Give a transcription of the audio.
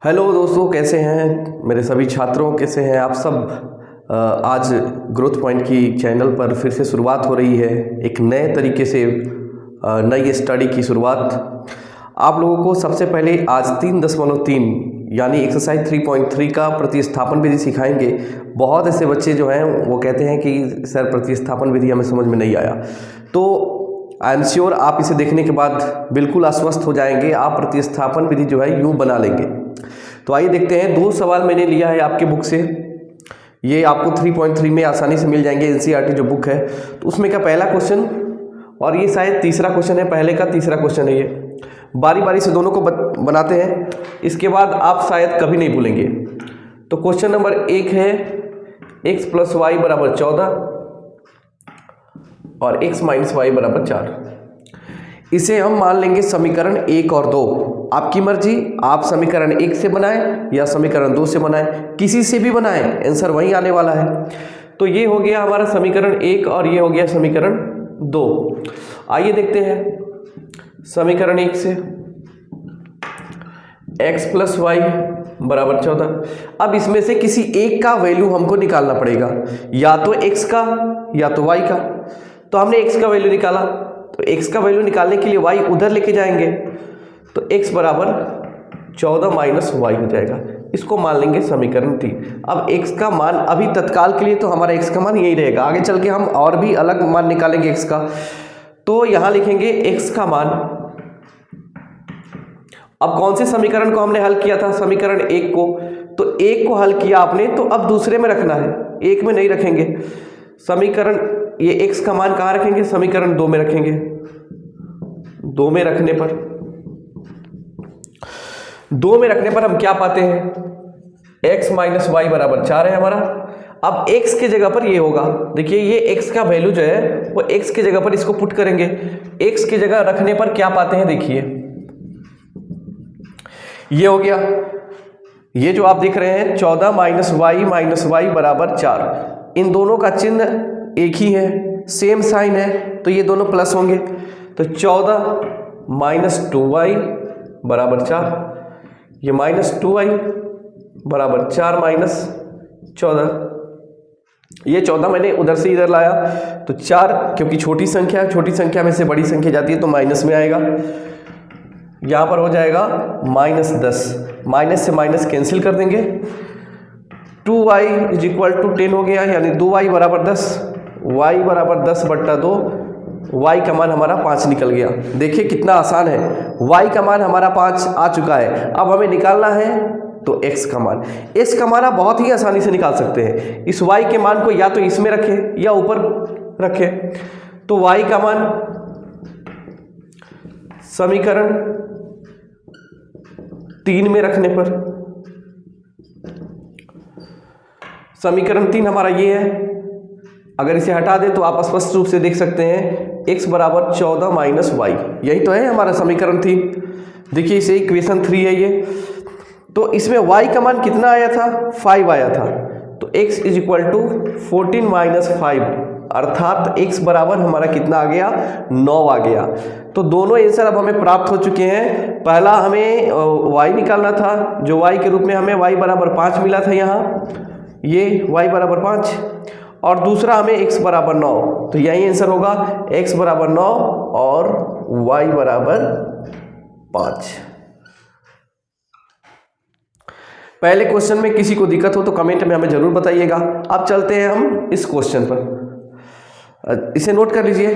Hello दोस्तों, कैसे हैं मेरे सभी छात्रों, कैसे हैं आप सब। आज ग्रोथ पॉइंट की चैनल पर फिर से शुरुआत हो रही है, एक नए तरीके से नई स्टडी की शुरुआत। आप लोगों को सबसे पहले आज 3.3 यानी एक्सरसाइज 3.3 का प्रतिस्थापन विधि सिखाएंगे। बहुत ऐसे बच्चे जो हैं वो कहते हैं कि सर प्रतिस्थापन विधि हमें समझ में नहीं आया, तो आई एम श्योर आप इसे देखने के बाद बिल्कुल आश्वस्त हो जाएंगे, आप प्रतिस्थापन विधि जो है यूँ बना लेंगे। तो आइए देखते हैं, 2 सवाल मैंने लिया है आपके बुक से, ये आपको 3.3 में आसानी से मिल जाएंगे, एनसीईआरटी जो बुक है। तो उसमें का पहला क्वेश्चन और ये शायद तीसरा क्वेश्चन है, पहले का तीसरा क्वेश्चन है ये। बारी बारी से दोनों को बनाते हैं, इसके बाद आप शायद कभी नहीं भूलेंगे। तो क्वेश्चन नंबर 1 है x + y = 14 और x - y = 4। इसे हम मान लेंगे समीकरण 1 और 2। आपकी मर्जी, आप समीकरण 1 से बनाएं या समीकरण 2 से बनाएं, किसी से भी बनाएं, आंसर वही आने वाला है। तो ये हो गया हमारा समीकरण 1 और ये हो गया समीकरण 2। आइए देखते हैं समीकरण 1 से x + y = 14। अब इसमें से किसी एक का वैल्यू हमको निकालना पड़ेगा, या तो x का या तो y का। तो हमने x का वैल्यू निकाला, तो x का वैल्यू निकालने के लिए y उधर लेके जाएंगे, तो x = 14 - y हो जाएगा। इसको मान लेंगे समीकरण 3। अब x का मान अभी तत्काल के लिए तो हमारा x का मान यही रहेगा, आगे चल के हम और भी अलग मान निकालेंगे x का। तो यहाँ लिखेंगे x का मान। अब कौन से समीकरण को हमने हल किया था? समीकरण 1 को। तो 1 को हल किया आपने, तो अब दूसरे में रखना है, 1 में नहीं रखेंगे। समीकरण ये x का मान कहाँ रखेंगे? समीकरण 2 में रखेंगे। 2 में रखने पर हम क्या पाते हैं? x - y = 4 है हमारा। अब x के जगह पर ये होगा, देखिए ये x का वैल्यू जो है वो x के जगह पर इसको पुट करेंगे। x के जगह रखने पर क्या पाते हैं? देखिए ये हो गया, ये जो आप देख रहे हैं 14 - y = 4। इन दोनों का चिन्ह एक ही है, सेम साइन है, तो ये दोनों प्लस होंगे। तो 14 - 2y = 4, ये -2y = 4 - 14। ये 14 मैंने उधर से इधर लाया, तो 4 क्योंकि छोटी संख्या है, छोटी संख्या में से बड़ी संख्या जाती है तो माइनस में आएगा। यहाँ पर हो जाएगा -10, माइनस से माइनस कैंसिल कर देंगे। 2y = 10 हो गया, यानी 2y = 10, y = 10/2, y का मान हमारा 5 निकल गया। देखिए कितना आसान है, y का मान हमारा 5 आ चुका है। अब हमें निकालना है तो x का मान। x का मान आप बहुत ही आसानी से निकाल सकते हैं। इस y के मान को या तो इसमें रखें या ऊपर रखें। तो y का मान समीकरण 3 में रखने पर, समीकरण 3 हमारा ये है। अगर इसे हटा दें तो आप स्पष्ट रूप से देख सकते हैं x = 14 - y, यही तो है हमारा समीकरण 3। देखिए इसे इक्वेशन 3 है ये। तो इसमें y का मान कितना आया था? 5 आया था। तो x = 14 - 5, अर्थात x बराबर हमारा कितना आ गया? 9 आ गया। तो दोनों आंसर अब हमें प्राप्त हो चुके हैं। पहला हमें y निकालना था, जो y के रूप में हमें y = 5 मिला था यहाँ, ये y = 5, और दूसरा हमें x = 9। तो यही आंसर होगा, x = 9 और y = 5। पहले क्वेश्चन में किसी को दिक्कत हो तो कमेंट में हमें जरूर बताइएगा। अब चलते हैं हम इस क्वेश्चन पर, इसे नोट कर लीजिए।